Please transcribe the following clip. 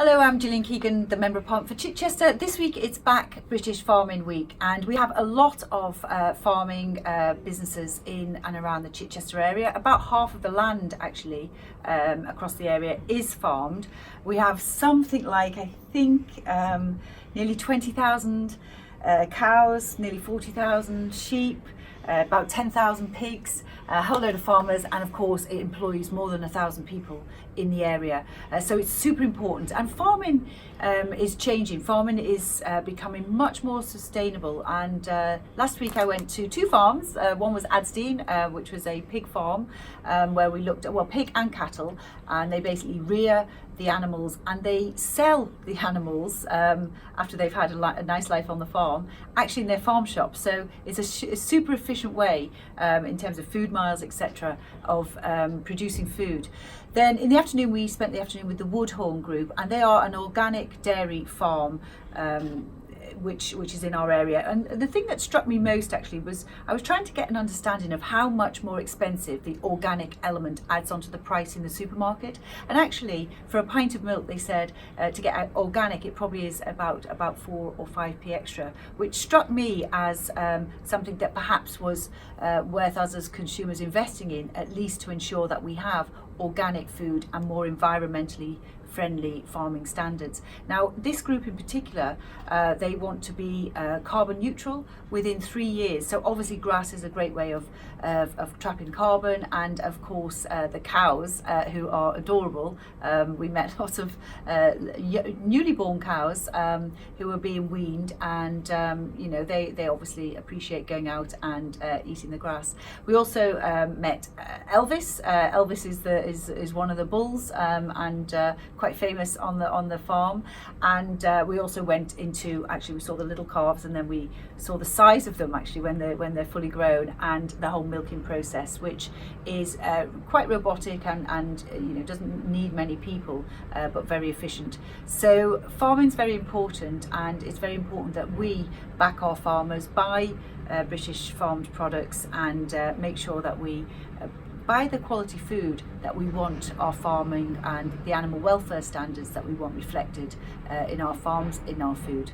Hello, I'm Gillian Keegan, the Member of Parliament for Chichester. This week it's Back British Farming Week, and we have a lot of farming businesses in and around the Chichester area. About half of the land actually across the area is farmed. We have something like, I think, nearly 20,000 cows, nearly 40,000 sheep, about 10,000 pigs, a whole load of farmers, and of course it employs more than 1,000 people in the area. So it's super important, and farming is changing. Farming is becoming much more sustainable, and last week I went to two farms. One was Adstein, which was a pig farm where we looked at, well, pig and cattle, and they basically rear the animals and they sell the animals after they've had a nice life on the farm, actually in their farm shop. So it's a super efficient way in terms of food miles, etc., of producing food. Then in the afternoon we spent the afternoon with the Woodhorn Group, and they are an organic dairy farm which is in our area. And the thing that struck me most actually was I was trying to get an understanding of how much more expensive the organic element adds onto the price in the supermarket. And actually for a pint of milk they said to get organic it probably is about 4 or 5p extra, which struck me as something that perhaps was worth us as consumers investing in, at least to ensure that we have organic food and more environmentally friendly farming standards. Now this group in particular, they want to be carbon neutral within 3 years. So obviously grass is a great way of trapping carbon, and of course the cows who are adorable. We met lots of newly born cows who were being weaned, and you know, they obviously appreciate going out and eating the grass. We also met Elvis. Elvis is one of the bulls, and quite famous on the farm. And we also went into, actually we saw the little calves, and then we saw the size of them actually when they're fully grown, and the whole milking process, which is quite robotic and you know, doesn't need many people, but very efficient. So farming's very important, and it's very important that we back our farmers, buy British farmed products, and make sure that we buy the quality food that we want our farming and the animal welfare standards that we want reflected in our farms, in our food.